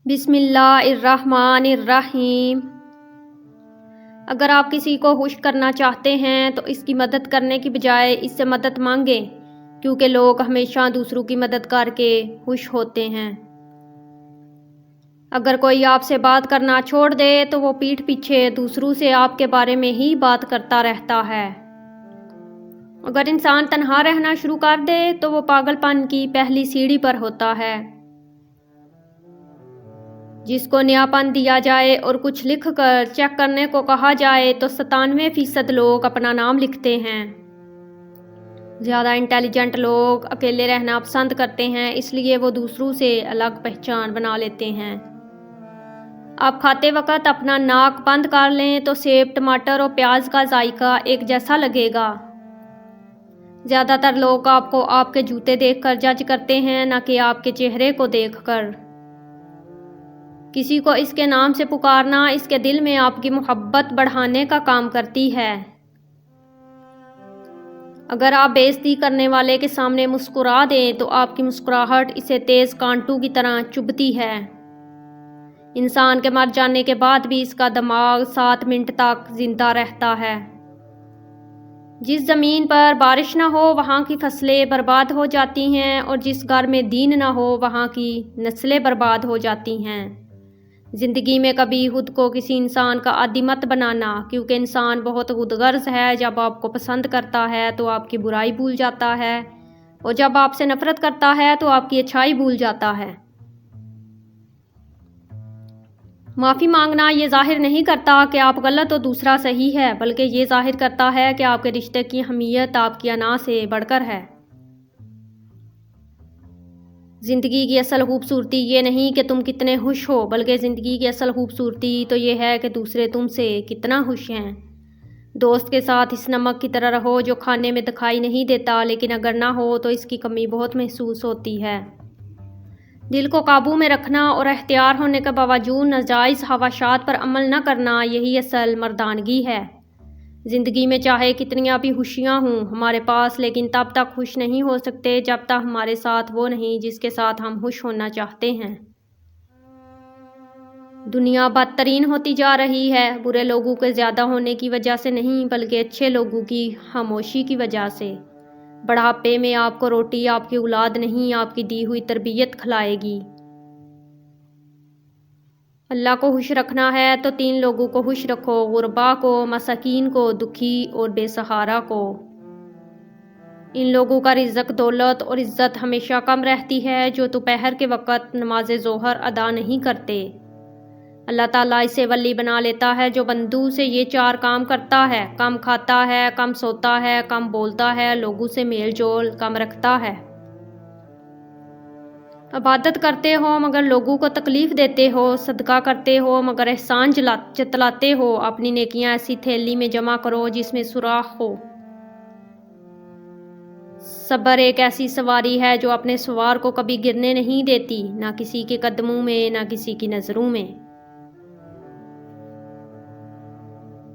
بسم اللہ الرحمن الرحیم۔ اگر آپ کسی کو خوش کرنا چاہتے ہیں تو اس کی مدد کرنے کی بجائے اس سے مدد مانگیں، کیونکہ لوگ ہمیشہ دوسروں کی مدد کر کے خوش ہوتے ہیں۔ اگر کوئی آپ سے بات کرنا چھوڑ دے تو وہ پیٹھ پیچھے دوسروں سے آپ کے بارے میں ہی بات کرتا رہتا ہے۔ اگر انسان تنہا رہنا شروع کر دے تو وہ پاگل پن کی پہلی سیڑھی پر ہوتا ہے۔ جس کو نیا پن دیا جائے اور کچھ لکھ کر چیک کرنے کو کہا جائے تو 97% لوگ اپنا نام لکھتے ہیں۔ زیادہ انٹیلیجنٹ لوگ اکیلے رہنا پسند کرتے ہیں، اس لیے وہ دوسروں سے الگ پہچان بنا لیتے ہیں۔ آپ کھاتے وقت اپنا ناک بند کر لیں تو سیب، ٹماٹر اور پیاز کا ذائقہ ایک جیسا لگے گا۔ زیادہ تر لوگ آپ کو آپ کے جوتے دیکھ کر جج کرتے ہیں، نہ کہ آپ کے چہرے کو دیکھ کر۔ کسی کو اس کے نام سے پکارنا اس کے دل میں آپ کی محبت بڑھانے کا کام کرتی ہے۔ اگر آپ بے عزتی کرنے والے کے سامنے مسکرا دیں تو آپ کی مسکراہٹ اسے تیز کانٹوں کی طرح چبھتی ہے۔ انسان کے مر جانے کے بعد بھی اس کا دماغ 7 منٹ تک زندہ رہتا ہے۔ جس زمین پر بارش نہ ہو وہاں کی فصلیں برباد ہو جاتی ہیں، اور جس گھر میں دین نہ ہو وہاں کی نسلیں برباد ہو جاتی ہیں۔ زندگی میں کبھی خود کو کسی انسان کا عادی مت بنانا، کیونکہ انسان بہت خود غرض ہے۔ جب آپ کو پسند کرتا ہے تو آپ کی برائی بھول جاتا ہے، اور جب آپ سے نفرت کرتا ہے تو آپ کی اچھائی بھول جاتا ہے۔ معافی مانگنا یہ ظاہر نہیں کرتا کہ آپ غلط اور دوسرا صحیح ہے، بلکہ یہ ظاہر کرتا ہے کہ آپ کے رشتے کی اہمیت آپ کی انا سے بڑھ کر ہے۔ زندگی کی اصل خوبصورتی یہ نہیں کہ تم کتنے خوش ہو، بلکہ زندگی کی اصل خوبصورتی تو یہ ہے کہ دوسرے تم سے کتنا خوش ہیں۔ دوست کے ساتھ اس نمک کی طرح رہو جو کھانے میں دکھائی نہیں دیتا، لیکن اگر نہ ہو تو اس کی کمی بہت محسوس ہوتی ہے۔ دل کو قابو میں رکھنا اور اختیار ہونے کے باوجود ناجائز خواہشات پر عمل نہ کرنا، یہی اصل مردانگی ہے۔ زندگی میں چاہے کتنی بھی خوشیاں ہوں ہمارے پاس، لیکن تب تک خوش نہیں ہو سکتے جب تک ہمارے ساتھ وہ نہیں جس کے ساتھ ہم خوش ہونا چاہتے ہیں۔ دنیا بدترین ہوتی جا رہی ہے، برے لوگوں کے زیادہ ہونے کی وجہ سے نہیں، بلکہ اچھے لوگوں کی خاموشی کی وجہ سے۔ بڑھاپے میں آپ کو روٹی آپ کی اولاد نہیں، آپ کی دی ہوئی تربیت کھلائے گی۔ اللہ کو خوش رکھنا ہے تو 3 لوگوں کو خوش رکھو: غربا کو، مساکین کو، دکھی اور بے سہارا کو۔ ان لوگوں کا رزق، دولت اور عزت ہمیشہ کم رہتی ہے جو دوپہر کے وقت نماز ظہر ادا نہیں کرتے۔ اللہ تعالیٰ اسے ولی بنا لیتا ہے جو بندوں سے یہ 4 کام کرتا ہے: کم کھاتا ہے، کم سوتا ہے، کم بولتا ہے، لوگوں سے میل جول کم رکھتا ہے۔ عبادت کرتے ہو مگر لوگوں کو تکلیف دیتے ہو، صدقہ کرتے ہو مگر احسان جتلاتے ہو۔ اپنی نیکیاں ایسی تھیلی میں جمع کرو جس میں سوراخ ہو۔ صبر ایک ایسی سواری ہے جو اپنے سوار کو کبھی گرنے نہیں دیتی، نہ کسی کے قدموں میں نہ کسی کی نظروں میں۔